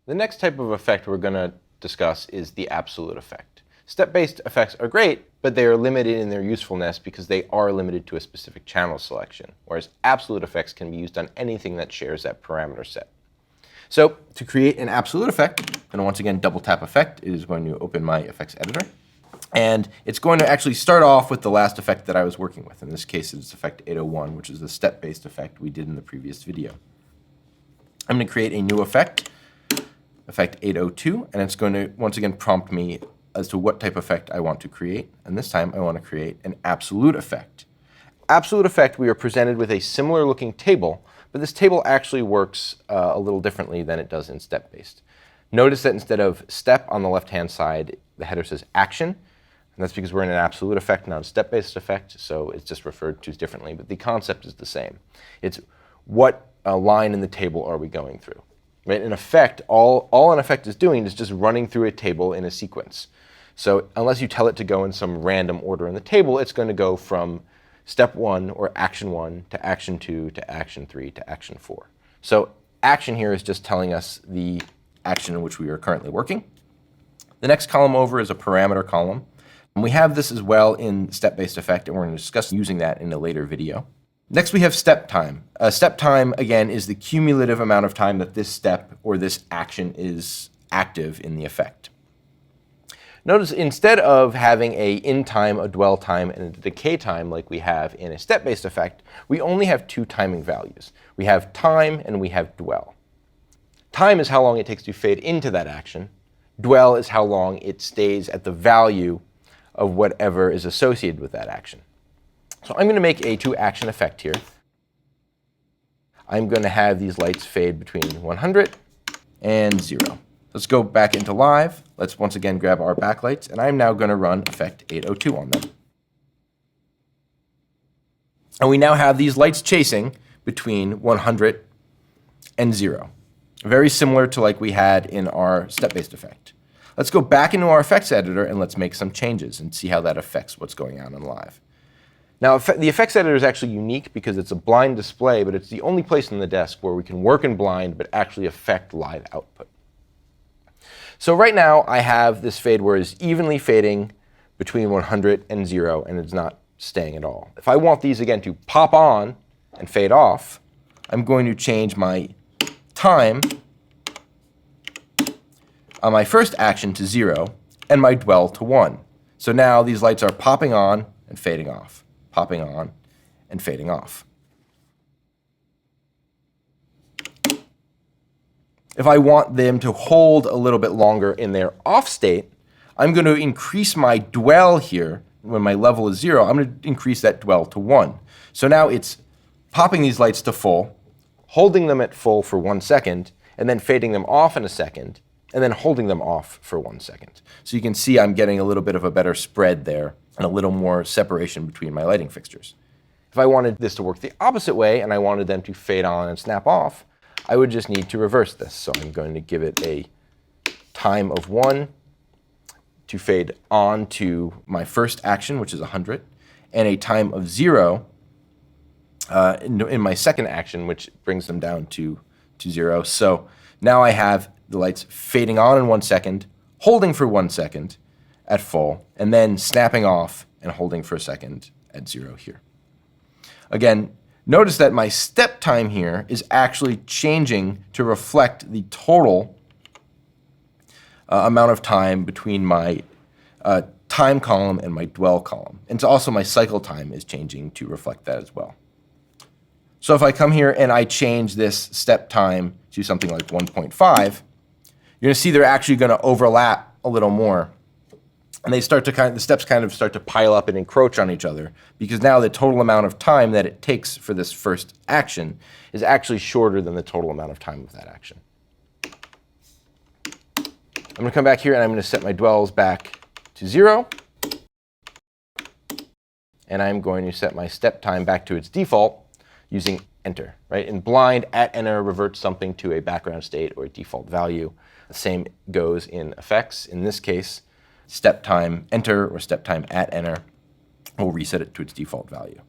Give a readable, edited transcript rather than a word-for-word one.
The next type of effect we're going to discuss is the absolute effect. Step-based effects are great, but they are limited in their usefulness because they are limited to a specific channel selection, whereas absolute effects can be used on anything that shares that parameter set. So to create an absolute effect, I'm going to once again double tap effect. It is going to open my effects editor. And it's going to actually start off with the last effect that I was working with. In this case, it's effect 801, which is the step-based effect we did in the previous video. I'm going to create a new effect, effect 802, and it's going to once again prompt me as to what type of effect I want to create. And this time I want to create an absolute effect. Absolute effect, we are presented with a similar looking table, but this table actually works a little differently than it does in step-based. Notice that instead of step on the left-hand side, the header says action, and that's because we're in an absolute effect, not a step-based effect, so it's just referred to differently, but the concept is the same. It's what line in the table are we going through. Right? In effect, all an effect is doing is just running through a table in a sequence. So unless you tell it to go in some random order in the table, it's going to go from step 1 or action 1 to action 2 to action 3 to action 4. So action here is just telling us the action in which we are currently working. The next column over is a parameter column. And we have this as well in step-based effect, and we're going to discuss using that in a later video. Next we have step time. Step time, again, is the cumulative amount of time that this step or this action is active in the effect. Notice instead of having a in time, a dwell time, and a decay time like we have in a step-based effect, we only have two timing values. We have time and we have dwell. Time is how long it takes to fade into that action. Dwell is how long it stays at the value of whatever is associated with that action. So I'm going to make a two-action effect here. I'm going to have these lights fade between 100 and 0. Let's go back into live. Let's once again grab our backlights, and I'm now going to run effect 802 on them. And we now have these lights chasing between 100 and 0. Very similar to like we had in our step-based effect. Let's go back into our effects editor and let's make some changes and see how that affects what's going on in live. Now, the effects editor is actually unique because it's a blind display, but it's the only place in the desk where we can work in blind but actually affect live output. So right now I have this fade where it's evenly fading between 100 and 0, and it's not staying at all. If I want these again to pop on and fade off, I'm going to change my time on my first action to 0 and my dwell to 1. So now these lights are popping on and fading off, popping on and fading off. If I want them to hold a little bit longer in their off state, I'm going to increase my dwell here. When my level is 0, I'm going to increase that dwell to 1. So now it's popping these lights to full, holding them at full for 1 second, and then fading them off in a second, and then holding them off for 1 second. So you can see I'm getting a little bit of a better spread there and a little more separation between my lighting fixtures. If I wanted this to work the opposite way and I wanted them to fade on and snap off, I would just need to reverse this. So I'm going to give it a time of 1 to fade on to my first action, which is 100, and a time of 0 in my second action, which brings them down to 0. So now I have the lights fading on in 1 second, holding for 1 second at full, and then snapping off and holding for a second at 0 here. Again, notice that my step time here is actually changing to reflect the total amount of time between my time column and my dwell column. And so also my cycle time is changing to reflect that as well. So if I come here and I change this step time to something like 1.5, you're going to see they're actually going to overlap a little more. And they start to the steps kind of start to pile up and encroach on each other, because now the total amount of time that it takes for this first action is actually shorter than the total amount of time of that action. I'm going to come back here and I'm going to set my dwells back to 0. And I'm going to set my step time back to its default using enter. Right? In blind, @enter reverts something to a background state or a default value. The same goes in effects. In this case, step time enter or step time @enter will reset it to its default value.